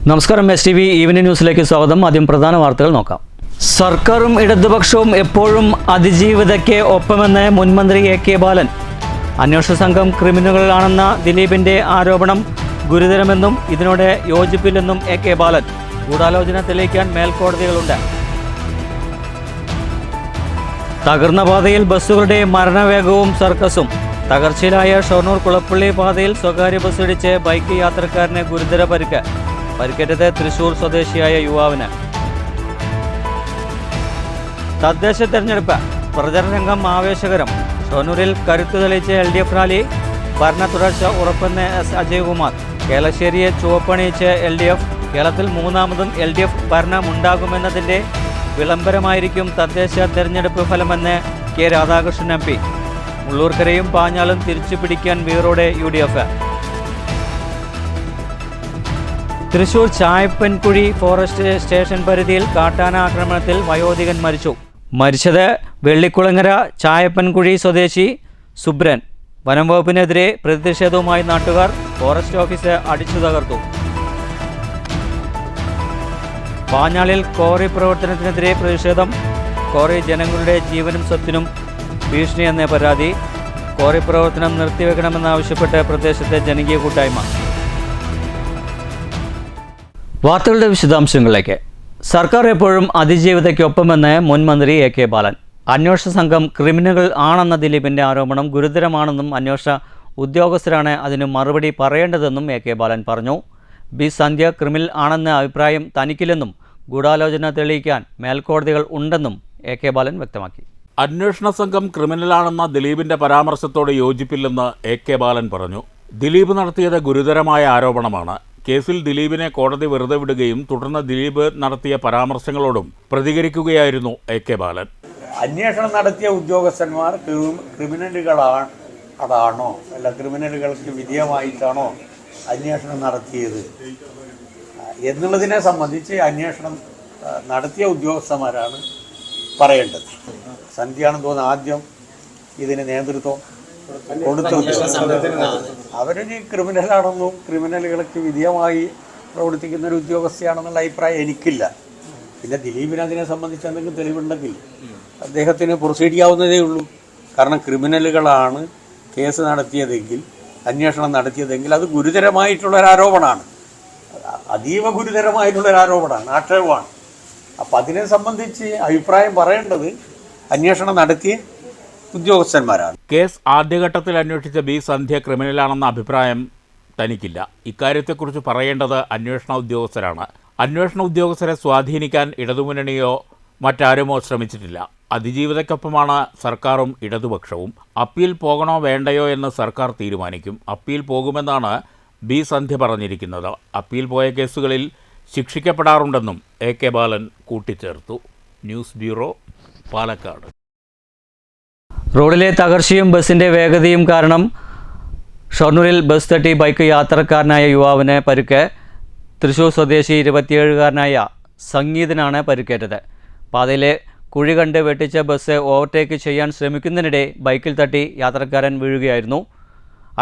നമസ്കാരം, STV evening ന്യൂസിലേക്ക് സ്വാഗതം. ആദ്യം പ്രധാന വാർത്തകൾ നോക്കാം. സർക്കാരും ഇടതുപക്ഷവും എപ്പോഴും അതിജീവിതയ്ക്ക് ഒപ്പമെന്ന് മുൻമന്ത്രി AK ബാലൻ. അന്വേഷണ സംഘം ക്രിമിനലുകളാണെന്ന ദിലീപിന്റെ ആരോപണം ഗുരുതരമെന്നും ഇതിനോട് യോജിപ്പില്ലെന്നും AK ബാലൻ. ഗൂഢാലോചന തെളിയിക്കാൻ മേൽക്കോടതികളുണ്ട്. തകർന്ന പാതയിൽ ബസ്സുകളുടെ മരണവേഗവും സർക്കസും. തകർച്ചയിലായ ഷൊർണൂർ കുളപ്പള്ളി പാതയിൽ സ്വകാര്യ ബസ്സിടിച്ച് ബൈക്ക് യാത്രക്കാരന് ഗുരുതര പരിക്ക്. പരിക്കേറ്റത് തൃശൂർ സ്വദേശിയായ യുവാവിന്. തദ്ദേശ തെരഞ്ഞെടുപ്പ് പ്രചരണ രംഗം ആവേശകരം. ഷൊർണൂരിൽ കരുത്തു തെളിയിച്ച LDF റാലി. ഭരണ തുടർച്ച ഉറപ്പെന്ന് S അജയ്കുമാർ. കേളശ്ശേരിയെ ചുവപ്പണിയിച്ച് LDF. കേരളത്തിൽ മൂന്നാമതും LDF ഭരണമുണ്ടാകുമെന്നതിൻ്റെ വിളംബരമായിരിക്കും തദ്ദേശ തെരഞ്ഞെടുപ്പ് ഫലമെന്ന് K രാധാകൃഷ്ണൻ MP. മുള്ളൂർക്കരയും പാഞ്ഞാളും തിരിച്ചു പിടിക്കാൻ വീറോടെ UDF. Thrissur Chayappankuzhi forest station പരിധിയിൽ കാട്ടാന ആക്രമണത്തിൽ വയോധികൻ മരിച്ചു. മരിച്ചത് വെള്ളിക്കുളങ്ങര ചായപ്പൻകുഴി സ്വദേശി സുബ്രൻ. വനം വകുപ്പിനെതിരെ പ്രതിഷേധവുമായി നാട്ടുകാർ ഫോറസ്റ്റ് ഓഫീസ് അടിച്ചു തകർത്തു. പാഞ്ഞാളിൽ ക്വാറി പ്രവർത്തനത്തിനെതിരെ പ്രതിഷേധം. ക്വാറി ജനങ്ങളുടെ ജീവനും സ്വത്തിനും ഭീഷണിയെന്ന പരാതി. ക്വാറി പ്രവർത്തനം നിർത്തിവെക്കണമെന്നാവശ്യപ്പെട്ട് പ്രദേശത്തെ ജനകീയ കൂട്ടായ്മ. വാർത്തകളുടെ വിശദാംശങ്ങളിലേക്ക്. സർക്കാർ എപ്പോഴും അതിജീവിതയ്ക്കൊപ്പമെന്ന് മുൻമന്ത്രി AK ബാലൻ. അന്വേഷണ സംഘം ക്രിമിനലുകൾ ആണെന്ന ദിലീപിന്റെ ആരോപണം ഗുരുതരമാണെന്നും അന്വേഷണ ഉദ്യോഗസ്ഥരാണ് അതിന് മറുപടി പറയേണ്ടതെന്നും AK ബാലൻ പറഞ്ഞു. B സന്ധ്യ ക്രിമിനൽ ആണെന്ന അഭിപ്രായം തനിക്കില്ലെന്നും ഗൂഢാലോചന തെളിയിക്കാൻ മേൽക്കോടതികൾ ഉണ്ടെന്നും AK ബാലൻ വ്യക്തമാക്കി. അന്വേഷണ സംഘം ക്രിമിനലാണെന്ന ദിലീപിന്റെ പരാമർശത്തോട് യോജിപ്പില്ലെന്ന് AK ബാലൻ പറഞ്ഞു. ദിലീപ് നടത്തിയത് ഗുരുതരമായ ആരോപണമാണ്. കേസിൽ ദിലീപിനെ കോടതി വെറുതെ വിടുകയും തുടർന്ന് ദിലീപ് നടത്തിയ പരാമർശങ്ങളോടും പ്രതികരിക്കുകയായിരുന്നു AK ബാലൻ. അന്വേഷണം നടത്തിയ ഉദ്യോഗസ്ഥന്മാർ അതാണോ അല്ല ക്രിമിനലുകൾക്ക് വിധേയമായിട്ടാണോ അന്വേഷണം നടത്തിയത് എന്നുള്ളതിനെ സംബന്ധിച്ച് അന്വേഷണം നടത്തിയ ഉദ്യോഗസ്ഥന്മാരാണ് പറയേണ്ടത്. സന്ധ്യയാണെന്ന് തോന്നുന്നു ആദ്യം ഇതിന് നേതൃത്വം കൊടുത്ത അവരൊരു ക്രിമിനലാണെന്നും ക്രിമിനലുകൾക്ക് വിധേയമായി പ്രവർത്തിക്കുന്ന ഒരു ഉദ്യോഗസ്ഥയാണെന്നുള്ള അഭിപ്രായം എനിക്കില്ല. പിന്നെ ദിലീപിന് അതിനെ സംബന്ധിച്ച് എന്തെങ്കിലും തെളിവുണ്ടെങ്കിൽ അദ്ദേഹത്തിന് പ്രൊസീഡ് ചെയ്യാവുന്നതേ ഉള്ളൂ. കാരണം ക്രിമിനലുകളാണ് കേസ് നടത്തിയതെങ്കിൽ, അന്വേഷണം നടത്തിയതെങ്കിൽ അത് ഗുരുതരമായിട്ടുള്ളൊരാരോപണമാണ്, അതീവ ഗുരുതരമായിട്ടുള്ളൊരാരോപണമാണ്, ആക്ഷേപമാണ്. അപ്പം അതിനെ സംബന്ധിച്ച് അഭിപ്രായം പറയേണ്ടത് അന്വേഷണം നടത്തിയ ഉദ്യോഗസ്ഥന്മാരാണ്. കേസ് ആദ്യഘട്ടത്തിൽ അന്വേഷിച്ച B സന്ധ്യ ക്രിമിനലാണെന്ന അഭിപ്രായം തനിക്കില്ല. ഇക്കാര്യത്തെക്കുറിച്ച് പറയേണ്ടത് അന്വേഷണ ഉദ്യോഗസ്ഥരാണ്. അന്വേഷണ ഉദ്യോഗസ്ഥരെ സ്വാധീനിക്കാൻ ഇടതുമുന്നണിയോ മറ്റാരുമോ ശ്രമിച്ചിട്ടില്ല. അതിജീവിതയ്ക്കൊപ്പമാണ് സർക്കാരും ഇടതുപക്ഷവും. അപ്പീൽ പോകണോ വേണ്ടയോ എന്ന് സർക്കാർ തീരുമാനിക്കും. അപ്പീൽ പോകുമെന്നാണ് B സന്ധ്യ പറഞ്ഞിരിക്കുന്നത്. അപ്പീൽ പോയ കേസുകളിൽ ശിക്ഷിക്കപ്പെടാറുണ്ടെന്നും AK ബാലൻ കൂട്ടിച്ചേർത്തു. News bureau, Palakkad. റോഡിലെ തകർച്ചയും ബസിൻ്റെ വേഗതയും കാരണം ഷൊർണൂരിൽ ബസ് തട്ടി ബൈക്ക് യാത്രക്കാരനായ യുവാവിന് പരിക്ക്. തൃശൂർ സ്വദേശി 27-കാരനായ സംഗീതനാണ് പരിക്കേറ്റത്. പാതയിലെ കുഴി കണ്ട് വെട്ടിച്ച ബസ് ഓവർടേക്ക് ചെയ്യാൻ ശ്രമിക്കുന്നതിനിടെ ബൈക്കിൽ തട്ടി യാത്രക്കാരൻ വീഴുകയായിരുന്നു.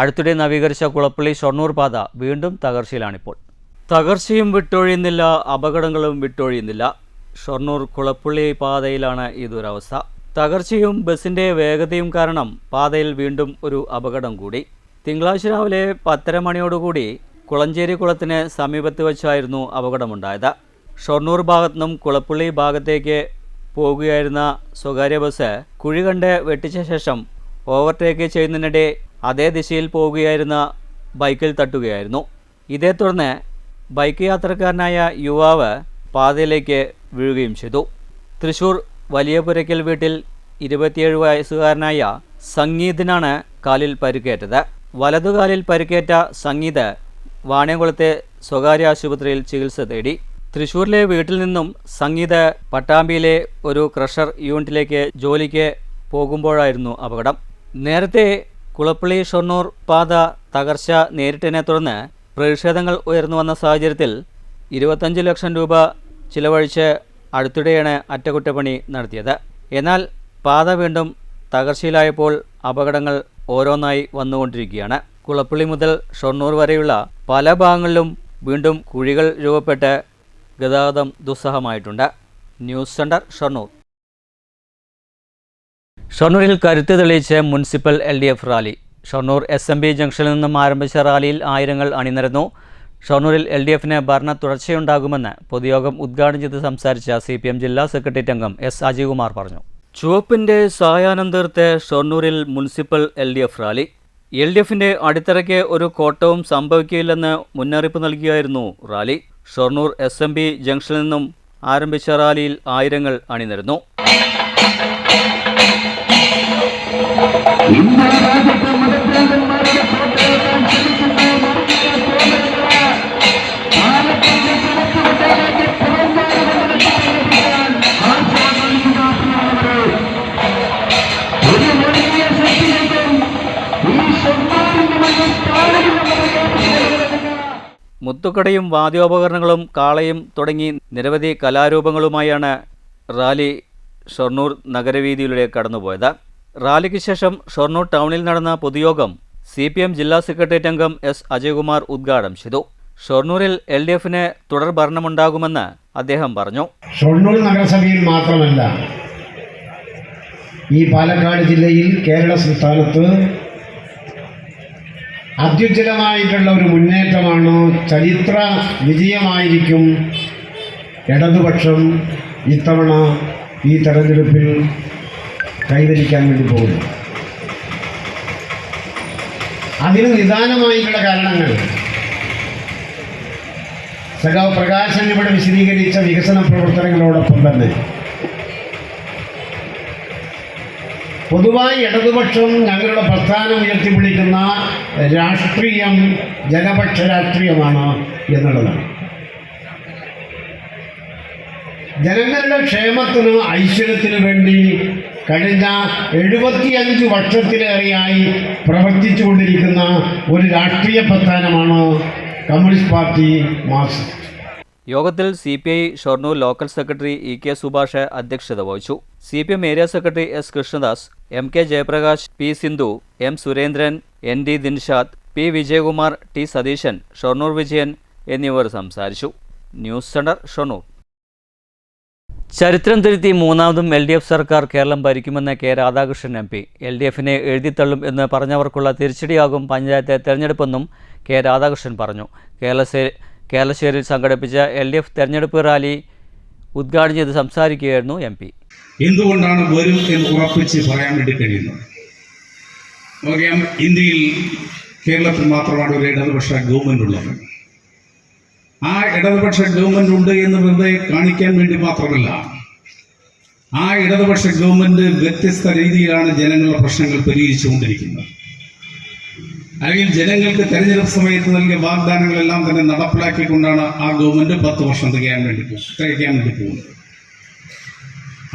അടുത്തിടെ നവീകരിച്ച കുളപ്പള്ളി ഷൊർണൂർ പാത വീണ്ടും തകർച്ചയിലാണിപ്പോൾ. തകർച്ചയും വിട്ടൊഴിയുന്നില്ല, അപകടങ്ങളും വിട്ടൊഴിയുന്നില്ല. ഷൊർണൂർ കുളപ്പള്ളി പാതയിലാണ് ഈ ദുരവസ്ഥ. തകർച്ചയും ബസിൻ്റെ വേഗതയും കാരണം പാതയിൽ വീണ്ടും ഒരു അപകടം കൂടി. തിങ്കളാഴ്ച രാവിലെ 10:30 മണിയോടുകൂടി കുളഞ്ചേരി കുളത്തിന് സമീപത്ത് വെച്ചായിരുന്നു അപകടമുണ്ടായത്. ഷൊർണൂർ ഭാഗത്തുനിന്നും കുളപ്പള്ളി ഭാഗത്തേക്ക് പോകുകയായിരുന്ന സ്വകാര്യ ബസ് കുഴി കണ്ട് വെട്ടിച്ച ശേഷം ഓവർടേക്ക് ചെയ്യുന്നതിനിടെ അതേ ദിശയിൽ പോകുകയായിരുന്ന ബൈക്കിൽ തട്ടുകയായിരുന്നു. ഇതേ തുടർന്ന് ബൈക്ക് യാത്രക്കാരനായ യുവാവ് പാതയിലേക്ക് വീഴുകയും ചെയ്തു. തൃശൂർ വലിയ പുരയ്ക്കൽ വീട്ടിൽ 27 വയസ്സുകാരനായ സംഗീതിനാണ് കാലിൽ പരിക്കേറ്റത്. വലതുകാലിൽ പരിക്കേറ്റ സംഗീത് വാണിയംകുളത്തെ സ്വകാര്യ ആശുപത്രിയിൽ ചികിത്സ തേടി. തൃശൂരിലെ വീട്ടിൽ നിന്നും സംഗീത് പട്ടാമ്പിയിലെ ഒരു ക്രഷർ യൂണിറ്റിലേക്ക് ജോലിക്ക് പോകുമ്പോഴായിരുന്നു അപകടം. നേരത്തെ കുളപ്പള്ളി ഷൊർണൂർ പാത തകർച്ച നേരിട്ടതിനെ തുടർന്ന് പ്രതിഷേധങ്ങൾ ഉയർന്നു വന്ന സാഹചര്യത്തിൽ 25 ലക്ഷം രൂപ ചിലവഴിച്ച് അടുത്തിടെയാണ് അറ്റകുറ്റപ്പണി നടത്തിയത്. എന്നാൽ പാത വീണ്ടും തകർച്ചയിലായപ്പോൾ അപകടങ്ങൾ ഓരോന്നായി വന്നുകൊണ്ടിരിക്കുകയാണ്. കുളപ്പള്ളി മുതൽ ഷൊർണൂർ വരെയുള്ള പല ഭാഗങ്ങളിലും വീണ്ടും കുഴികൾ രൂപപ്പെട്ട് ഗതാഗതം ദുസ്സഹമായിട്ടുണ്ട്. News centre Shoranur. ഷൊർണൂരിൽ കരുത്ത് തെളിയിച്ച് municipal LDF rally. Shoranur SMB ജംഗ്ഷനിൽ നിന്നും ആരംഭിച്ച റാലിയിൽ ആയിരങ്ങൾ അണിനിരന്നു. ഷൊർണൂരിൽ LDFന് ഭരണ തുടർച്ചയുണ്ടാകുമെന്ന് പൊതുയോഗം ഉദ്ഘാടനം ചെയ്ത് സംസാരിച്ച CPM ജില്ലാ സെക്രട്ടേറിയറ്റ് അംഗം S. അജയ്കുമാർ പറഞ്ഞു. ചുവപ്പിൻ്റെ സായാഹ്നം തീർത്ത് ഷൊർണൂരിൽ മുനിസിപ്പൽ LDF റാലി. LDFിൻ്റെ അടിത്തറയ്ക്ക് ഒരു കോട്ടവും സംഭവിക്കില്ലെന്ന് മുന്നറിയിപ്പ് നൽകിയായിരുന്നു റാലി. ഷൊർണൂർ SMB ജംഗ്ഷനിൽ നിന്നും ആരംഭിച്ച റാലിയിൽ ആയിരങ്ങൾ അണിനിരന്നു. മുത്തുക്കടയും വാദ്യോപകരണങ്ങളും കാളയും തുടങ്ങി നിരവധി കലാരൂപങ്ങളുമായാണ് റാലി ഷൊർണൂർ നഗരവീതിയിലൂടെ കടന്നുപോയത്. റാലിക്ക് ശേഷം ഷൊർണൂർ ടൗണിൽ നടന്ന പൊതുയോഗം CPM ജില്ലാ സെക്രട്ടേറിയറ്റ് അംഗം S. അജയ്കുമാർ ഉദ്ഘാടനം ചെയ്തു. ഷൊർണൂരിൽ LDFന് തുടർ ഭരണമുണ്ടാകുമെന്ന് അദ്ദേഹം പറഞ്ഞു. ഷൊർണൂർ നഗരസഭയിൽ മാത്രമല്ല, ഈ പാലക്കാട് ജില്ലയിൽ കേരള സംസ്ഥാനത്ത് അത്യുജ്വലമായിട്ടുള്ള ഒരു മുന്നേറ്റമാണ്, ചരിത്ര വിജയമായിരിക്കും ഇടതുപക്ഷം ഇത്തവണ ഈ തെരഞ്ഞെടുപ്പിൽ കൈവരിക്കാൻ വേണ്ടി പോകുന്നു. അതിന് നിദാനമായിട്ടുള്ള കാരണങ്ങൾ സഖാവ് പ്രകാശൻ ഇവിടെ വിശദീകരിച്ച വികസന പ്രവർത്തനങ്ങളോടൊപ്പം തന്നെ പൊതുവായി ഇടതുപക്ഷം ഞങ്ങളുടെ പ്രസ്ഥാനം ഉയർത്തിപ്പിടിക്കുന്ന രാഷ്ട്രീയം ജനപക്ഷ രാഷ്ട്രീയമാണ് എന്നുള്ളതാണ്. ജനങ്ങളുടെ ക്ഷേമത്തിനും ഐശ്വര്യത്തിനു വേണ്ടി കഴിഞ്ഞ 75 വർഷത്തിലേറെയായി പ്രവർത്തിച്ചു കൊണ്ടിരിക്കുന്ന ഒരു രാഷ്ട്രീയ പ്രസ്ഥാനമാണ് കമ്മ്യൂണിസ്റ്റ് പാർട്ടി മാർക്സിസ്റ്റ്. യോഗത്തിൽ CPI Shoranur local secretary EK Subhash അധ്യക്ഷത വഹിച്ചു. CPM area secretary S. Krishnadas, MK Jayaprakash, P. Sindhu, M. Surendran, ND Dinshad, P. Vijayakumar, T. Satheesan, Shoranur Vijayan എന്നിവർ സംസാരിച്ചു. News centre Shoranur. ചരിത്രം തിരുത്തി മൂന്നാമതും LDF സർക്കാർ കേരളം ഭരിക്കുമെന്ന് K. രാധാകൃഷ്ണൻ MP. LDFനെ എഴുതിത്തള്ളും എന്ന് പറഞ്ഞവർക്കുള്ള തിരിച്ചടിയാകും പഞ്ചായത്ത് തെരഞ്ഞെടുപ്പെന്നും K. രാധാകൃഷ്ണൻ പറഞ്ഞു. കേരളശ്ശേരിയിൽ സംഘടിപ്പിച്ച LDF തെരഞ്ഞെടുപ്പ് റാലി ഉദ്ഘാടനം ചെയ്ത് സംസാരിക്കുകയായിരുന്നു MP. എന്തുകൊണ്ടാണ് വരും എന്ന് ഉറപ്പിച്ച് പറയാൻ വേണ്ടി കഴിയുന്നത്? നമുക്കറിയാം, ഇന്ത്യയിൽ കേരളത്തിൽ മാത്രമാണ് ഒരു ഇടതുപക്ഷ ഗവൺമെന്റ് ഉള്ളത്. ആ ഇടതുപക്ഷ ഗവൺമെന്റ് ഉണ്ട് എന്ന് വെറുതെ കാണിക്കാൻ വേണ്ടി മാത്രമല്ല, ആ ഇടതുപക്ഷ ഗവൺമെന്റ് വ്യത്യസ്ത രീതിയിലാണ് ജനങ്ങളുടെ പ്രശ്നങ്ങൾ പരിഹരിച്ചുകൊണ്ടിരിക്കുന്നത്. അല്ലെങ്കിൽ ജനങ്ങൾക്ക് തെരഞ്ഞെടുപ്പ് സമയത്ത് നൽകിയ വാഗ്ദാനങ്ങളെല്ലാം തന്നെ നടപ്പിലാക്കിക്കൊണ്ടാണ് ആ ഗവൺമെന്റ് 10 വർഷം തികയ്ക്കാൻ വേണ്ടി പോകുന്നത്.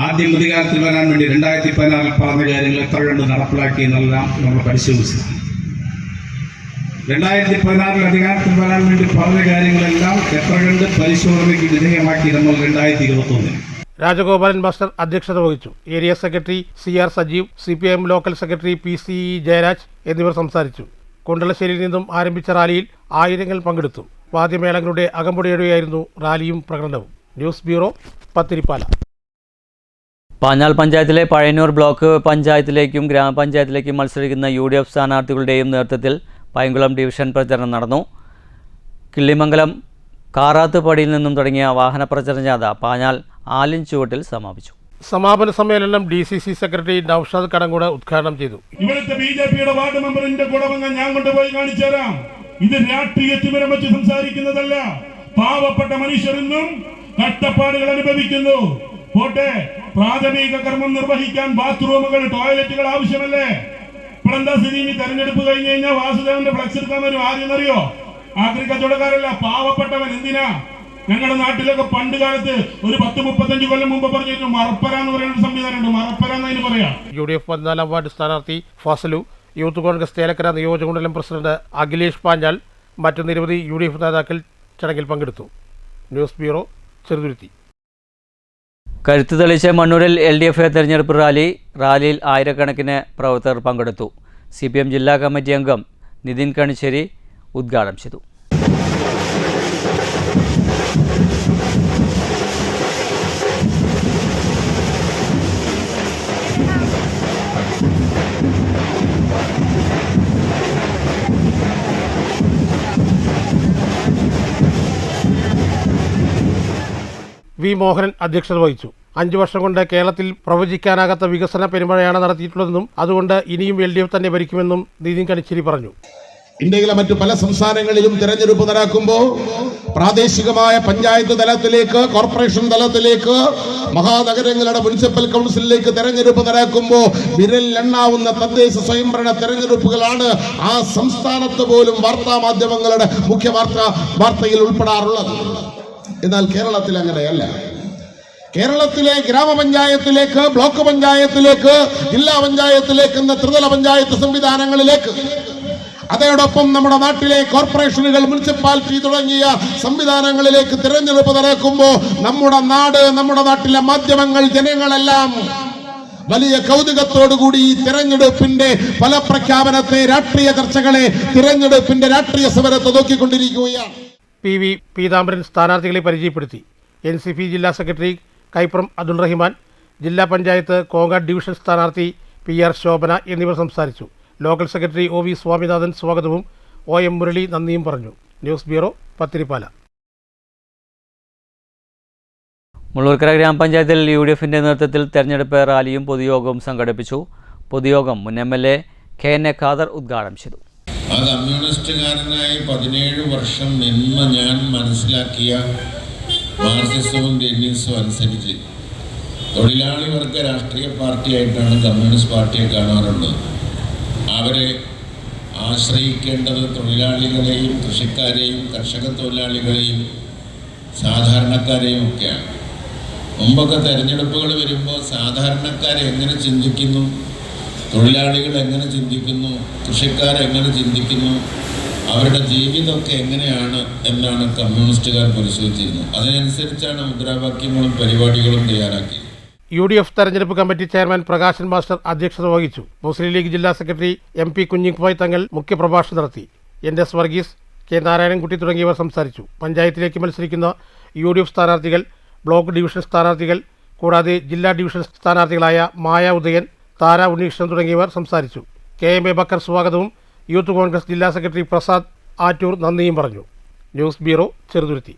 ആദ്യം അധികാരത്തിൽ വരാൻ വേണ്ടി 2016 പറഞ്ഞ കാര്യങ്ങൾ എത്ര കണ്ട് നടപ്പിലാക്കിയെന്നെല്ലാം നമ്മൾ പരിശോധിച്ചു. 2016 അധികാരത്തിൽ വരാൻ വേണ്ടി പറഞ്ഞ കാര്യങ്ങളെല്ലാം എത്ര കണ്ട് പരിശോധനയ്ക്ക് വിധേയമാക്കി നമ്മൾ 2021. രാജഗോപാലൻ മാസ്റ്റർ അധ്യക്ഷത വഹിച്ചു. Area secretary CR Sajeev, CPM local secretary PC Jayaraj എന്നിവർ സംസാരിച്ചു. കൊണ്ടളശ്ശേരിയിൽ നിന്നും ആരംഭിച്ച റാലിയിൽ ആയിരങ്ങൾ പങ്കെടുത്തു. വാദ്യമേളങ്ങളുടെ അകമ്പടിയോടെയായിരുന്നു റാലിയും പ്രകടനവും. News bureau, Pathiripala. പാഞ്ഞാൾ പഞ്ചായത്തിലെ പഴയന്നൂർ ബ്ലോക്ക് പഞ്ചായത്തിലേക്കും ഗ്രാമപഞ്ചായത്തിലേക്കും മത്സരിക്കുന്ന UDF സ്ഥാനാർത്ഥികളുടെയും നേതൃത്വത്തിൽ പൈങ്കുളം ഡിവിഷൻ പ്രചരണം നടന്നു. കിള്ളിമംഗലം കാറാത്തുപടിയിൽ നിന്നും തുടങ്ങിയ വാഹന പ്രചരണ ജാഥ പാഞ്ഞാൾ ആലിൻ ചുവട്ടിൽ സമാപിച്ചു. സമാപന സമ്മേളനം DCC സെക്രട്ടറി നൌഷാദ് കടങ്ങോട് ഉദ്ഘാടനം ചെയ്തു. ഇവിടുത്തെ BJPയുടെ വാർഡ് മെമ്പറിന്റെ കൂടവങ്ങ ഞാൻ കൊണ്ടുപോയി കാണിച്ചു തരാം. ഇത് രാഷ്ട്രീയത്തിനെ വെച്ച് സംസാരിക്കുന്നതല്ല. പാവപ്പെട്ട മനുഷ്യരെന്നും കഷ്ടപ്പാടുകൾ അനുഭവിക്കുന്നു. പോട്ടെ, പ്രാഥമിക കർമ്മം നിർവഹിക്കാൻ ബാത്റൂമുകൾ, ടോയ്ലറ്റുകൾ ആവശ്യമല്ലേ? ഇപ്പോഴെന്താ സ്ഥിതി? ഇനി തെരഞ്ഞെടുപ്പ് കഴിഞ്ഞ് കഴിഞ്ഞാൽ വാസുദേവന്റെ ഫ്ലക്സ് എടുക്കാൻ വരും. ആരെന്നറിയോ? ആക്രി കച്ചവടക്കാരല്ല, പാവപ്പെട്ടവൻ. എന്തിനാ? ഞങ്ങളുടെ നാട്ടിലൊക്കെ പണ്ട് കാലത്ത് ഒരു 10-35 കൊല്ലം മുമ്പ് പറഞ്ഞിരുന്നു മറപ്പര എന്ന് പറയുന്ന സംവിധാനമുണ്ട്. മറപ്പര എന്നതിന് പറയാം. UDF 14 വാർഡ് സ്ഥാനാർത്ഥി ഫാസലു, യൂത്ത് കോൺഗ്രസ് ചേലക്കര നിയോജകമണ്ഡലം പ്രസിഡന്റ് അഖിലേഷ് പാഞ്ഞാൽ, മറ്റു നിരവധി UDF നേതാക്കൾ ചടങ്ങിൽ പങ്കെടുത്തു. News bureau, Cheruthuruthy. കരുത്ത് തെളിയിച്ച മണ്ണൂരിൽ LDF തെരഞ്ഞെടുപ്പ് റാലിയിൽ ആയിരക്കണക്കിന് പ്രവർത്തകർ പങ്കെടുത്തു. CPM ജില്ലാ കമ്മിറ്റി അംഗം നിതിൻ കണിശ്ശേരി ഉദ്ഘാടനം ചെയ്തു. വി മോഹനൻ അധ്യക്ഷത വഹിച്ചു. 5 വർഷം കൊണ്ട് കേരളത്തിൽ പ്രവചിക്കാനാകാത്ത വികസന പെരുമഴയാണ് നടത്തിയിട്ടുള്ളതെന്നും അതുകൊണ്ട് ഇനിയും LDF തന്നെ ഭരിക്കുമെന്നും നിതിൻ കണിച്ചേരി പറഞ്ഞു. ഇന്ത്യയിലെ മറ്റു പല സംസ്ഥാനങ്ങളിലും തെരഞ്ഞെടുപ്പ് നടക്കുമ്പോൾ പ്രാദേശികമായ പഞ്ചായത്ത് തലത്തിലേക്ക്, കോർപ്പറേഷൻ തലത്തിലേക്ക്, മഹാനഗരങ്ങളുടെ മുനിസിപ്പൽ കൗൺസിലിലേക്ക് തെരഞ്ഞെടുപ്പ് നടക്കുമ്പോൾ വിരലിലെണ്ണാവുന്ന തദ്ദേശ സ്വയംഭരണ തെരഞ്ഞെടുപ്പുകളാണ് ആ സംസ്ഥാനത്ത് പോലും വാർത്താ മാധ്യമങ്ങളുടെ മുഖ്യ വാർത്തയിൽ ഉൾപ്പെടാറുള്ളത്. എന്നാൽ കേരളത്തിൽ അങ്ങനെയല്ല. കേരളത്തിലെ ഗ്രാമപഞ്ചായത്തിലേക്ക്, ബ്ലോക്ക് പഞ്ചായത്തിലേക്ക്, ജില്ലാ പഞ്ചായത്തിലേക്ക് എന്ന ത്രിതല പഞ്ചായത്ത് സംവിധാനങ്ങളിലേക്ക്, അതോടൊപ്പം നമ്മുടെ നാട്ടിലെ കോർപ്പറേഷനുകൾ, മുനിസിപ്പാലിറ്റി തുടങ്ങിയ സംവിധാനങ്ങളിലേക്ക് തിരഞ്ഞെടുപ്പ് നടക്കുമ്പോൾ നമ്മുടെ നാട്, നമ്മുടെ നാട്ടിലെ മാധ്യമങ്ങൾ, ജനങ്ങളെല്ലാം വലിയ കൗതുകത്തോടുകൂടി ഈ തിരഞ്ഞെടുപ്പിന്റെ ഫലപ്രഖ്യാപനത്തെ, രാഷ്ട്രീയ ചർച്ചകളെ, തിരഞ്ഞെടുപ്പിന്റെ രാഷ്ട്രീയ സമരത്തെ നോക്കിക്കൊണ്ടിരിക്കുകയാണ്. PV പീതാംബരൻ സ്ഥാനാർത്ഥികളെ പരിചയപ്പെടുത്തി. NCP ജില്ലാ സെക്രട്ടറി കൈപ്രം അബ്ദുൾ റഹിമാൻ, ജില്ലാ പഞ്ചായത്ത് കോങ്ങാട് ഡിവിഷൻ സ്ഥാനാർത്ഥി PR ശോഭന എന്നിവർ സംസാരിച്ചു. ലോക്കൽ സെക്രട്ടറി OV സ്വാമിനാഥൻ സ്വാഗതവും OM മുരളി നന്ദിയും പറഞ്ഞു. News bureau, Pathiripala. മുള്ളൂർക്കര ഗ്രാമപഞ്ചായത്തിൽ UDFന്റെ നേതൃത്വത്തിൽ തെരഞ്ഞെടുപ്പ് റാലിയും പൊതുയോഗവും സംഘടിപ്പിച്ചു. പൊതുയോഗം മുൻ MLA KN ഖാദർ ഉദ്ഘാടനം ചെയ്തു. ആ കമ്മ്യൂണിസ്റ്റുകാരനായി 17 വർഷം നിന്ന് ഞാൻ മനസ്സിലാക്കിയ മാർക്സിസവും ലെനിനിസവും അനുസരിച്ച് തൊഴിലാളി വർഗ രാഷ്ട്രീയ പാർട്ടിയായിട്ടാണ് കമ്മ്യൂണിസ്റ്റ് പാർട്ടിയെ കാണാറുള്ളത്. അവരെ ആശ്രയിക്കേണ്ടത് തൊഴിലാളികളെയും, കൃഷിക്കാരെയും, കർഷക തൊഴിലാളികളെയും, സാധാരണക്കാരെയും ഒക്കെയാണ്. മുമ്പൊക്കെ തെരഞ്ഞെടുപ്പുകൾ വരുമ്പോൾ സാധാരണക്കാരെ എങ്ങനെ ചിന്തിക്കുന്നു, തൊഴിലാളികൾ എങ്ങനെ ചിന്തിക്കുന്നു, കൃഷിക്കാരെങ്ങനെ ചിന്തിക്കുന്നു, അവരുടെ ജീവിതമൊക്കെ എങ്ങനെയാണ് എന്നാണ് കമ്മ്യൂണിസ്റ്റുകാർ പരിശോധിച്ചിരുന്നത്. അതിനനുസരിച്ചാണ് മുദ്രാവാക്യങ്ങളും പരിപാടികളും തയ്യാറാക്കിയത്. UDF തെരഞ്ഞെടുപ്പ് കമ്മിറ്റി ചെയർമാൻ പ്രകാശൻ മാസ്റ്റർ അധ്യക്ഷത വഹിച്ചു. മുസ്ലിം ലീഗ് ജില്ലാ സെക്രട്ടറി MP കുഞ്ഞിക്കോയ് തങ്ങൾ മുഖ്യപ്രഭാഷണം നടത്തി. NS വർഗീസ്, K നാരായണൻകുട്ടി തുടങ്ങിയവർ സംസാരിച്ചു. പഞ്ചായത്തിലേക്ക് മത്സരിക്കുന്ന UDF സ്ഥാനാർത്ഥികൾ, ബ്ലോക്ക് ഡിവിഷൻ സ്ഥാനാർത്ഥികൾ, കൂടാതെ ജില്ലാ ഡിവിഷൻ സ്ഥാനാർത്ഥികളായ മായ ഉദയൻ, താര ഉണ്ണീകൃഷ്ണൻ തുടങ്ങിയവർ സംസാരിച്ചു. KM A ബക്കർ സ്വാഗതവും യൂത്ത് കോൺഗ്രസ് ജില്ലാ സെക്രട്ടറി പ്രസാദ് ആറ്റൂർ നന്ദിയും പറഞ്ഞു. News bureau, Cheruthuruthy.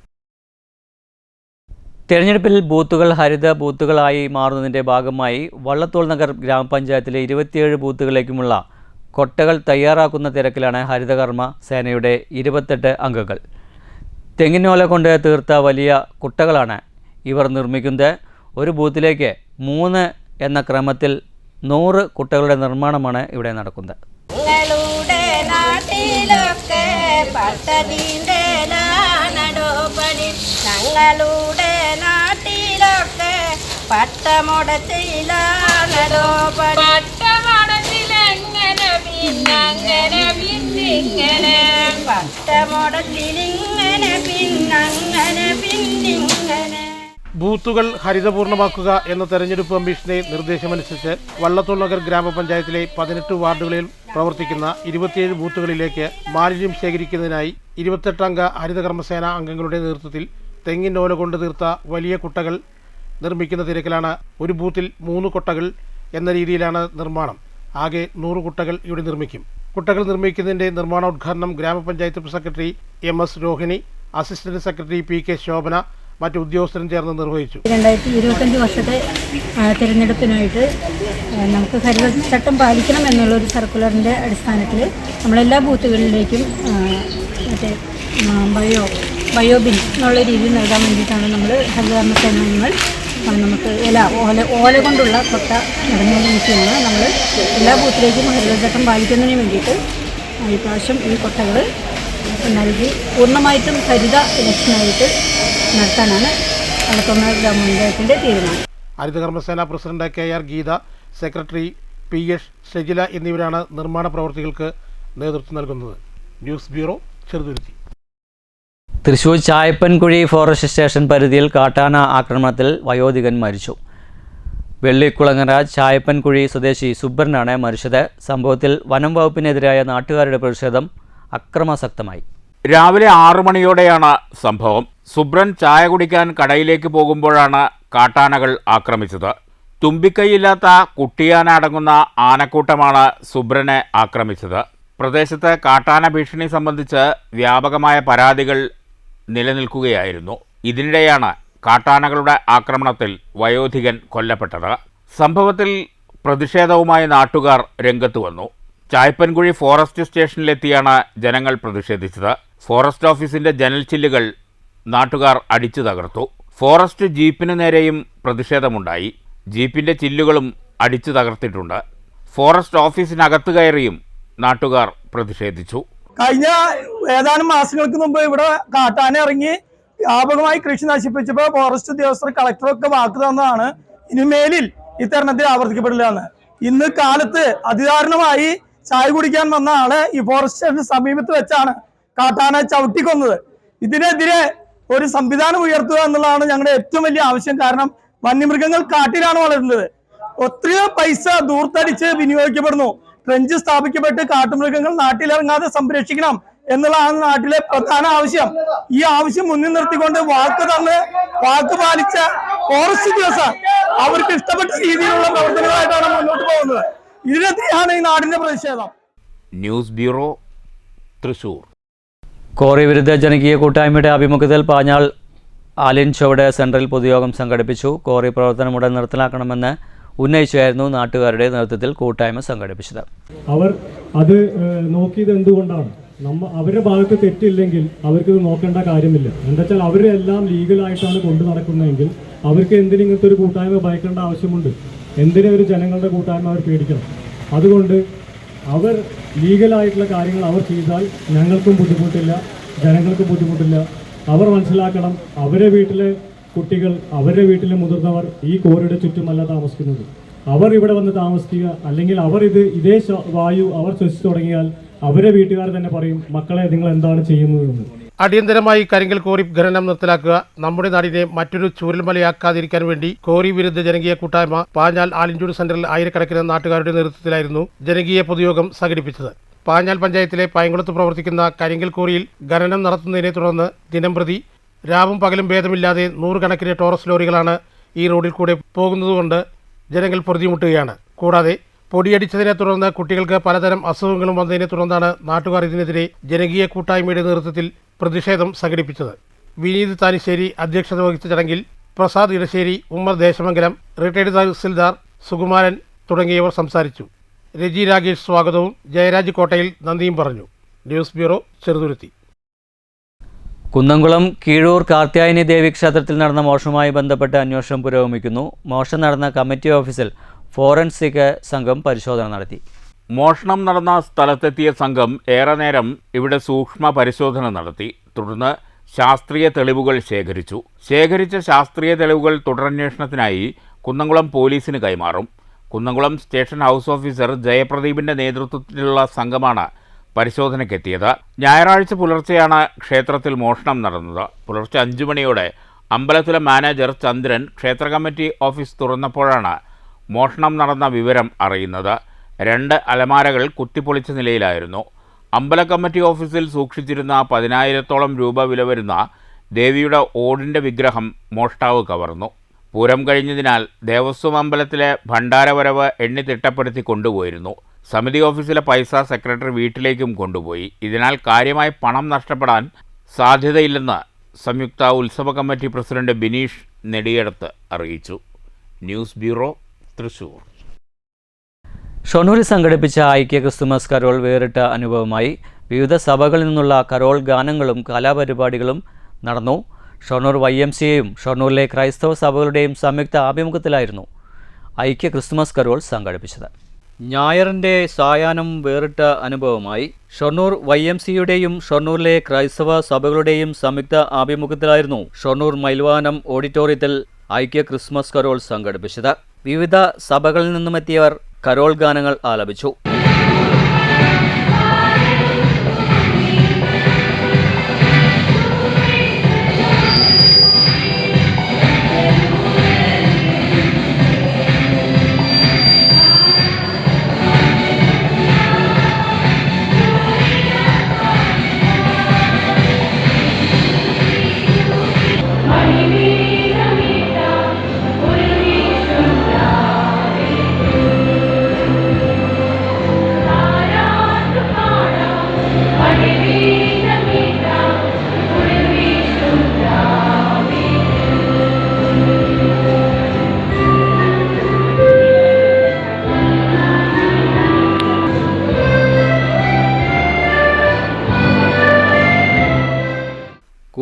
തെരഞ്ഞെടുപ്പിൽ ബൂത്തുകൾ ഹരിത ബൂത്തുകളായി മാറുന്നതിൻ്റെ ഭാഗമായി വള്ളത്തോൾ നഗർ ഗ്രാമപഞ്ചായത്തിലെ 27 ബൂത്തുകളിലേക്കുമുള്ള കൊട്ടകൾ തയ്യാറാക്കുന്ന തിരക്കിലാണ് ഹരിതകർമ്മ സേനയുടെ 28 അംഗങ്ങൾ. തെങ്ങിനോല കൊണ്ട് തീർത്ത വലിയ കുട്ടകളാണ് ഇവർ നിർമ്മിക്കുന്നത്. ഒരു ബൂത്തിലേക്ക് 3 എന്ന ക്രമത്തിൽ 100 കുട്ടകളുടെ നിർമ്മാണമാണ് ഇവിടെ നടക്കുന്നത്. ബൂത്തുകൾ ഹരിതപൂർണ്ണമാക്കുക എന്ന തെരഞ്ഞെടുപ്പ് കമ്മീഷന്റെ നിർദ്ദേശമനുസരിച്ച് വള്ളത്തോൾ നഗർ ഗ്രാമപഞ്ചായത്തിലെ 18 വാർഡുകളിൽ പ്രവർത്തിക്കുന്ന 27 ബൂത്തുകളിലേക്ക് മാലിന്യം ശേഖരിക്കുന്നതിനായി 28 അംഗ ഹരിതകർമ്മസേന അംഗങ്ങളുടെ നേതൃത്വത്തിൽ തെങ്ങിൻ ഓല കൊണ്ട് തീർത്ത വലിയ കുട്ടകൾ നിർമ്മിക്കുന്ന തിരക്കിലാണ്. ഒരു ബൂത്തിൽ 3 കുട്ടകൾ എന്ന രീതിയിലാണ് നിർമ്മാണം. ആകെ 100 കുട്ടകൾ ഇവിടെ നിർമ്മിക്കും. കുട്ടകൾ നിർമ്മിക്കുന്നതിന്റെ നിർമ്മാണോദ്ഘാടനം ഗ്രാമപഞ്ചായത്ത് secretary MS Rohini, assistant secretary PK Shobhana, മറ്റു ഉദ്യോഗസ്ഥരും ചേർന്ന് നിർവഹിച്ചു. 2025 വർഷത്തെ തിരഞ്ഞെടുപ്പിനായിട്ട് നമുക്ക് ഹരിതചട്ടം പാലിക്കണം എന്നുള്ളൊരു സർക്കുലറിൻ്റെ അടിസ്ഥാനത്തിൽ നമ്മളെല്ലാ ബൂത്തുകളിലേക്കും മറ്റേ ബയോബിൻ എന്നുള്ള രീതിയിൽ നൽകാൻ വേണ്ടിയിട്ടാണ് നമ്മൾ ഹരിതകർമ്മ സേനാംഗങ്ങൾ നമുക്ക് ഓല കൊണ്ടുള്ള കൊട്ട നടന്നുകൊണ്ടിരിക്കുന്നത്. നമ്മൾ എല്ലാ ബൂത്തിലേക്കും ഹരിതചട്ടം പാലിക്കുന്നതിന് വേണ്ടിയിട്ട് ഇപ്രാവശ്യം ഈ കൊട്ടകൾ നൽകി പൂർണ്ണമായിട്ടും ഹരിത ഇലക്ഷനായിട്ട് നടത്താനാണ് വള്ളത്തോൾ ഗ്രാമപഞ്ചായത്തിൻ്റെ തീരുമാനം. ഹരിതകർമ്മസേന president KR Geetha, secretary PS Shejila എന്നിവരാണ് നിർമ്മാണ പ്രവൃത്തികൾക്ക് നേതൃത്വം നൽകുന്നത്. News bureau, Cheruthuruthy. Thrissur Chayappankuzhi forest station പരിധിയിൽ കാട്ടാന ആക്രമണത്തിൽ വയോധികൻ മരിച്ചു. വെള്ളിക്കുളങ്ങര ചായപ്പൻകുഴി സ്വദേശി സുബ്രനാണ് മരിച്ചത്. സംഭവത്തിൽ വനം വകുപ്പിനെതിരായ നാട്ടുകാരുടെ പ്രതിഷേധം അക്രമാസക്തമായി. രാവിലെ 6 മണിയോടെയാണ് സംഭവം. സുബ്രൻ ചായ കുടിക്കാൻ കടയിലേക്ക് പോകുമ്പോഴാണ് കാട്ടാനകൾ ആക്രമിച്ചത്. തുമ്പിക്കൈയില്ലാത്ത കുട്ടിയാന അടങ്ങുന്ന ആനക്കൂട്ടമാണ് സുബ്രനെ ആക്രമിച്ചത്. പ്രദേശത്ത് കാട്ടാന ഭീഷണി സംബന്ധിച്ച് വ്യാപകമായ പരാതികൾ നിലനിൽക്കുകയായിരുന്നു. ഇതിനിടെയാണ് കാട്ടാനകളുടെ ആക്രമണത്തിൽ വയോധികൻ കൊല്ലപ്പെട്ടത്. സംഭവത്തിൽ പ്രതിഷേധവുമായി നാട്ടുകാർ രംഗത്ത് വന്നു. ചായപ്പൻകുഴി ഫോറസ്റ്റ് സ്റ്റേഷനിലെത്തിയാണ് ജനങ്ങൾ പ്രതിഷേധിച്ചത്. ഫോറസ്റ്റ് ഓഫീസിന്റെ ജനൽ ചില്ലുകൾ നാട്ടുകാർ അടിച്ചു തകർത്തു. ഫോറസ്റ്റ് ജീപ്പിന് നേരെയും പ്രതിഷേധമുണ്ടായി. ജീപ്പിന്റെ ചില്ലുകളും അടിച്ചു തകർത്തിട്ടുണ്ട്. ഫോറസ്റ്റ് ഓഫീസിനകത്ത് കയറിയും നാട്ടുകാർ പ്രതിഷേധിച്ചു. കഴിഞ്ഞ ഏതാനും മാസങ്ങൾക്ക് മുമ്പ് ഇവിടെ കാട്ടാന ഇറങ്ങി വ്യാപകമായി കൃഷി നശിപ്പിച്ചപ്പോൾ ഫോറസ്റ്റ് ഉദ്യോഗസ്ഥർ കളക്ടറൊക്കെ വാക്ക് തന്നതാണ് ഇനിമേലിൽ ഇത്തരണത്തിൽ ആവർത്തിക്കപ്പെടില്ല എന്ന്. ഇന്ന് കാലത്ത് അതിദാരുണമായി ചായ കുടിക്കാൻ വന്ന ആളെ ഈ ഫോറസ്റ്റ് സ്റ്റേഷന് സമീപത്ത് വെച്ചാണ് കാട്ടാന ചവിട്ടിക്കൊന്നത്. ഇതിനെതിരെ ഒരു സംവിധാനം ഉയർത്തുക എന്നുള്ളതാണ് ഞങ്ങളുടെ ഏറ്റവും വലിയ ആവശ്യം. കാരണം വന്യമൃഗങ്ങൾ കാട്ടിലാണ് വളരുന്നത്. ഒത്തിരി പൈസ ദൂർത്തടിച്ച് വിനിയോഗിക്കപ്പെടുന്നു. ട്രെഞ്ച് സ്ഥാപിക്കപ്പെട്ട് കാട്ടുമൃഗങ്ങൾ നാട്ടിലിറങ്ങാതെ സംരക്ഷിക്കണം എന്നുള്ളതാണ് നാട്ടിലെ പ്രധാന ആവശ്യം. ഈ ആവശ്യം മുന്നിൽ നിർത്തിക്കൊണ്ട് വാക്ക് പാലിച്ച ഫോറസ്റ്റ് ഉദ്യോഗസ്ഥർ അവർക്ക് ഇഷ്ടപ്പെട്ട രീതിയിലുള്ള പ്രവർത്തനങ്ങളായിട്ടാണ് മുന്നോട്ട് പോകുന്നത്. ഇതിനെതിരെയാണ് ഈ നാടിന്റെ പ്രതിഷേധം. News bureau, Thrissur. കോറി വിരുദ്ധ ജനകീയ കൂട്ടായ്മയുടെ ആഭിമുഖ്യത്തിൽ പാഞ്ഞാൾ ആലിൻ ചുവട് സെൻട്രൽ പൊതുയോഗം സംഘടിപ്പിച്ചു. കോറി പ്രവർത്തനം ഉടൻ നിർത്തലാക്കണമെന്ന് ഉന്നയിച്ചായിരുന്നു നാട്ടുകാരുടെ നേതൃത്വത്തിൽ കൂട്ടായ്മ സംഘടിപ്പിച്ചത്. അവർ അത് നോക്കിയത് എന്തുകൊണ്ടാണ്? അവരുടെ ഭാഗത്ത് തെറ്റില്ലെങ്കിൽ അവർക്കിത് നോക്കേണ്ട കാര്യമില്ല. എന്താ വെച്ചാൽ അവരെല്ലാം ലീഗലായിട്ടാണ് കൊണ്ടു നടക്കുന്നതെങ്കിൽ അവർക്ക് എന്തിനും ഇങ്ങനത്തെ ഒരു കൂട്ടായ്മ ഭയക്കേണ്ട ആവശ്യമുണ്ട്? എന്തിനും ഒരു ജനങ്ങളുടെ കൂട്ടായ്മ അവർ പേടിക്കണം? അതുകൊണ്ട് അവർ ലീഗലായിട്ടുള്ള കാര്യങ്ങൾ അവർ ചെയ്താൽ ഞങ്ങൾക്കും ബുദ്ധിമുട്ടില്ല, ജനങ്ങൾക്കും ബുദ്ധിമുട്ടില്ല. അവർ മനസ്സിലാക്കണം, അവരുടെ വീട്ടിലെ കുട്ടികൾ, അവരുടെ വീട്ടിലെ മുതിർന്നവർ ഈ കോറിയുടെ ചുറ്റുമല്ല താമസിക്കുന്നത്. അവർ ഇവിടെ വന്ന് താമസിക്കുക, അല്ലെങ്കിൽ അവർ ഇതേ വായു അവർ ശ്വസിച്ചു തുടങ്ങിയാൽ അവരെ വീട്ടുകാർ തന്നെ പറയും, മക്കളെ നിങ്ങൾ എന്താണ് ചെയ്യുന്നതെന്ന്. അടിയന്തരമായി കരിങ്കൽ കോറി ഖനനം നിർത്തലാക്കുക. നമ്മുടെ നാടിനെ മറ്റൊരു ചൂരൽമലയാക്കാതിരിക്കാൻ വേണ്ടി കോറി വിരുദ്ധ ജനകീയ കൂട്ടായ്മ പാഞ്ഞാൽ ആലിഞ്ചൂട് സെന്ററിൽ ആയിരക്കണക്കിന് നാട്ടുകാരുടെ നേതൃത്വത്തിലായിരുന്നു ജനകീയ പൊതുയോഗം സംഘടിപ്പിച്ചത്. പാഞ്ഞാൽ പഞ്ചായത്തിലെ പയങ്കുളത്ത് പ്രവർത്തിക്കുന്ന കരിങ്കൽ കോറിയിൽ ഖനനം നടത്തുന്നതിനെ തുടർന്ന് ദിനംപ്രതി രാവും പകലും ഭേദമില്ലാതെ 100 കണക്കിന് ടോറസ് ലോറികളാണ് ഈ റോഡിൽ കൂടെ പോകുന്നതുകൊണ്ട് ജനങ്ങൾ പൊറുതിമുട്ടുകയാണ്. കൂടാതെ പൊടിയടിച്ചതിനെ തുടർന്ന് കുട്ടികൾക്ക് പലതരം അസുഖങ്ങളും വന്നതിനെ തുടർന്നാണ് നാട്ടുകാർ ഇതിനെതിരെ ജനകീയ കൂട്ടായ്മയുടെ നേതൃത്വത്തിൽ പ്രതിഷേധം സംഘടിപ്പിച്ചത്. വിനീത് താനിശ്ശേരി അധ്യക്ഷത വഹിച്ച ചടങ്ങിൽ പ്രസാദ് ഇടശ്ശേരി, ഉമ്മർ ദേശമംഗലം, റിട്ടയർഡ് തഹസിൽദാർ സുകുമാരൻ തുടങ്ങിയവർ സംസാരിച്ചു. രജി രാഗേഷ് സ്വാഗതവും ജയരാജ് കോട്ടയിൽ നന്ദിയും പറഞ്ഞു. News bureau, Cheruthuruthy. കുന്നംകുളം കീഴൂർ കാർത്യായനി ദേവി ക്ഷേത്രത്തിൽ നടന്ന മോഷണവുമായി ബന്ധപ്പെട്ട് അന്വേഷണം പുരോഗമിക്കുന്നു. മോഷണം നടന്ന കമ്മിറ്റി ഓഫീസിൽ ഫോറൻസിക് സംഘം പരിശോധന നടത്തി. മോഷണം നടന്ന സ്ഥലത്തെത്തിയ സംഘം ഏറെ നേരം ഇവിടെ സൂക്ഷ്മ പരിശോധന നടത്തി. തുടർന്ന് ശാസ്ത്രീയ തെളിവുകൾ ശേഖരിച്ച ശാസ്ത്രീയ തെളിവുകൾ തുടരന്വേഷണത്തിനായി കുന്നംകുളം പോലീസിന് കൈമാറും. കുന്നംകുളം സ്റ്റേഷൻ ഹൗസ് ഓഫീസർ ജയപ്രദീപിന്റെ നേതൃത്വത്തിലുള്ള സംഘമാണ് പരിശോധനയ്ക്കെത്തിയത്. ഞായറാഴ്ച പുലർച്ചെയാണ് ക്ഷേത്രത്തിൽ മോഷണം നടന്നത്. പുലർച്ചെ 5 മണിയോടെ അമ്പലത്തിലെ മാനേജർ ചന്ദ്രൻ ക്ഷേത്ര കമ്മിറ്റി ഓഫീസ് തുറന്നപ്പോഴാണ് മോഷണം നടന്ന വിവരം അറിയുന്നത്. 2 അലമാരകൾ കുത്തിപ്പൊളിച്ച നിലയിലായിരുന്നു. അമ്പല കമ്മിറ്റി ഓഫീസിൽ സൂക്ഷിച്ചിരുന്ന 10,000-ഓളം രൂപ വില വരുന്ന ദേവിയുടെ ഓടിൻ്റെ വിഗ്രഹം മോഷ്ടാവ് കവർന്നു. പൂരം കഴിഞ്ഞതിനാൽ ദേവസ്വം അമ്പലത്തിലെ ഭണ്ഡാരവരവ് എണ്ണി തിട്ടപ്പെടുത്തി കൊണ്ടുപോയിരുന്നു. സമിതി ഓഫീസിലെ പൈസ സെക്രട്ടറി വീട്ടിലേക്കും കൊണ്ടുപോയി. ഇതിനാൽ കാര്യമായി പണം നഷ്ടപ്പെടാൻ സാധ്യതയില്ലെന്ന് സംയുക്ത ഉത്സവ കമ്മിറ്റി പ്രസിഡന്റ് ബിനീഷ് നെടിയടത്ത് അറിയിച്ചു. News bureau, Thrissur. ഷൊർണൂരിൽ സംഘടിപ്പിച്ച ഐക്യ ക്രിസ്തുമസ് കരോൾ വേറിട്ട അനുഭവമായി. വിവിധ സഭകളിൽ നിന്നുള്ള കരോൾ ഗാനങ്ങളും കലാപരിപാടികളും നടന്നു. ഷൊർണൂർ YMCAയും ഷൊർണൂരിലെ ക്രൈസ്തവ സഭകളുടെയും സംയുക്ത ആഭിമുഖ്യത്തിലായിരുന്നു ഐക്യ ക്രിസ്തുമസ് കരോൾ സംഘടിപ്പിച്ചത്. ഞായറിൻ്റെ സായാഹ്നം വേറിട്ട അനുഭവമായി. ഷൊർണൂർ YMCAയുടെയും ഷൊർണൂരിലെ ക്രൈസ്തവ സഭകളുടെയും സംയുക്ത ആഭിമുഖ്യത്തിലായിരുന്നു ഷൊർണൂർ മൈൽവാനം ഓഡിറ്റോറിയത്തിൽ ഐക്യ ക്രിസ്മസ് കരോൾ സംഘടിപ്പിച്ചത്. വിവിധ സഭകളിൽ നിന്നുമെത്തിയവർ കരോൾ ഗാനങ്ങൾ ആലപിച്ചു.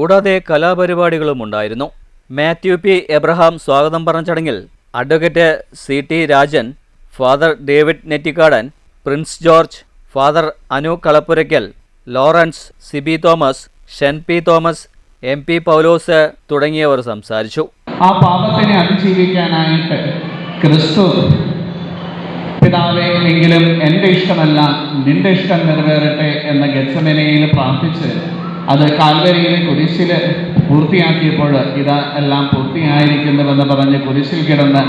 കൂടാതെ കലാപരിപാടികളും ഉണ്ടായിരുന്നു. മാത്യു പി എബ്രഹാം സ്വാഗതം പറഞ്ഞ ചടങ്ങിൽ advocate CT Rajan, father David Nettikkadan, Prince George, father Anu Kalappurakkal, Lawrence, Sibi Thomas, Shen P Thomas, MP Paulose തുടങ്ങിയവർ സംസാരിച്ചു. ആ പാപത്തിനെ അതിജീവിക്കാനായിട്ട് ക്രിസ്തു പിതാവേ, എങ്കിലും എൻ്റെ ഇഷ്ടമല്ല നിന്റെ ഇഷ്ടം നിറവേറട്ടെ എന്ന ഗെത്സമനയിൽ പ്രാർത്ഥിച്ച് അത് കാൽവരിയിലെ കുരിശിൽ പൂർത്തിയാക്കിയപ്പോൾ ഇതാ എല്ലാം പൂർത്തിയായിരിക്കുന്നുവെന്ന് പറഞ്ഞ് കുരിശിൽ കിടന്ന്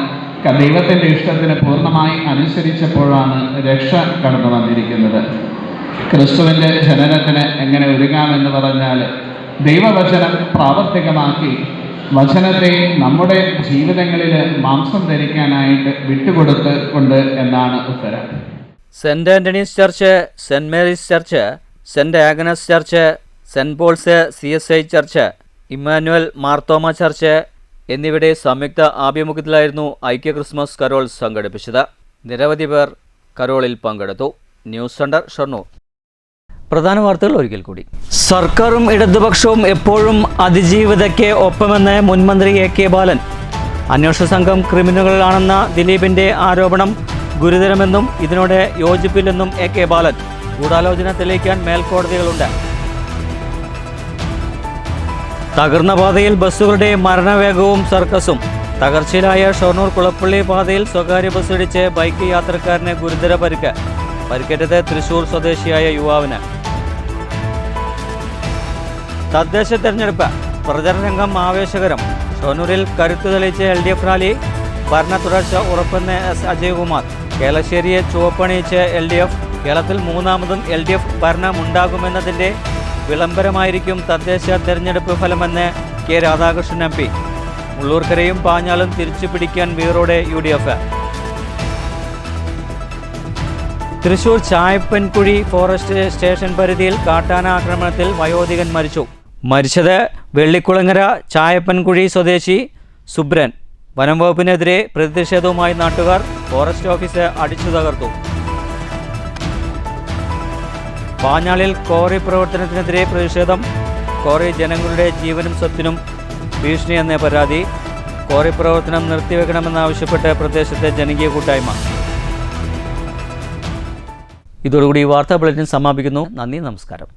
ദൈവത്തിൻ്റെ ഇഷ്ടത്തിന് പൂർണ്ണമായി അനുസരിച്ചപ്പോഴാണ് രക്ഷ കടന്നു വന്നിരിക്കുന്നത്. ക്രിസ്തുവിൻ്റെ ജനനത്തിന് എങ്ങനെ ഒരുങ്ങാമെന്ന് പറഞ്ഞാൽ ദൈവവചനം പ്രാവർത്തികമാക്കി വചനത്തെ നമ്മുടെ ജീവിതങ്ങളിൽ മാംസം ധരിക്കാനായിട്ട് വിട്ടുകൊടുത്തുകൊണ്ട് എന്നാണ് ഉത്തരം. Saint Antony's church, Saint Mary's church, Saint Agnes church, Saint Paul's CSI church, Immanuel Marthoma church എന്നിവയുടെ സംയുക്ത ആഭിമുഖ്യത്തിലായിരുന്നു ഐക്യ ക്രിസ്മസ് കരോൾ സംഘടിപ്പിച്ചത്. നിരവധി പേർ കരോളിൽ പങ്കെടുത്തു. News centre, Shoranur. പ്രധാന വാർത്തകൾ ഒരിക്കൽ കൂടി. സർക്കാരും ഇടതുപക്ഷവും എപ്പോഴും അതിജീവിതയ്ക്ക് ഒപ്പമെന്ന് മുൻമന്ത്രി AK ബാലൻ. അന്വേഷണ സംഘം ക്രിമിനലുകളാണെന്ന ദിലീപിന്റെ ആരോപണം ഗുരുതരമെന്നും ഇതിനോട് യോജിപ്പില്ലെന്നും AK ബാലൻ. ഗൂഢാലോചന തെളിയിക്കാൻ മേൽക്കോടതികളുണ്ട്. തകർന്ന പാതയിൽ ബസ്സുകളുടെ മരണവേഗവും സർക്കസും. തകർച്ചയിലായ ഷൊർണൂർ കുളപ്പള്ളി പാതയിൽ സ്വകാര്യ ബസ്സിടിച്ച് ബൈക്ക് യാത്രക്കാരന് ഗുരുതര പരിക്ക്. പരിക്കേറ്റത് തൃശൂർ സ്വദേശിയായ യുവാവിന്. തദ്ദേശ തെരഞ്ഞെടുപ്പ് പ്രചരണരംഗം ആവേശകരം. ഷൊർണൂരിൽ കരുത്തു തെളിയിച്ച LDF റാലി. ഭരണ തുടർച്ച ഉറപ്പെന്ന് S അജയ്കുമാർ. കേളശ്ശേരിയെ ചുവപ്പണിയിച്ച് LDF. കേരളത്തിൽ മൂന്നാമതും LDF ഭരണമുണ്ടാകുമെന്നതിൻ്റെ വിളംബരമായിരിക്കും തദ്ദേശ തെരഞ്ഞെടുപ്പ് ഫലമെന്ന് K രാധാകൃഷ്ണൻ MP. മുള്ളൂർക്കരയും പാഞ്ഞാലും തിരിച്ചു പിടിക്കാൻ വീറോടെ UDF. Thrissur Chayappankuzhi forest station പരിധിയിൽ കാട്ടാന ആക്രമണത്തിൽ വയോധികൻ മരിച്ചു. മരിച്ചത് വെള്ളിക്കുളങ്ങര ചായപ്പൻകുഴി സ്വദേശി സുബ്രൻ. വനം വകുപ്പിനെതിരെ പ്രതിഷേധവുമായി നാട്ടുകാർ ഫോറസ്റ്റ് ഓഫീസ് അടിച്ചു തകർത്തു. പാഞ്ഞാളിൽ ക്വാറി പ്രവർത്തനത്തിനെതിരെ പ്രതിഷേധം. ക്വാറി ജനങ്ങളുടെ ജീവനും സ്വത്തിനും ഭീഷണിയെന്ന പരാതി. ക്വാറി പ്രവർത്തനം നിർത്തിവെക്കണമെന്നാവശ്യപ്പെട്ട് പ്രദേശത്തെ ജനകീയ കൂട്ടായ്മ. ഇതോടുകൂടി വാർത്താ ബുള്ളറ്റിൻ സമാപിക്കുന്നു. നന്ദി, നമസ്കാരം.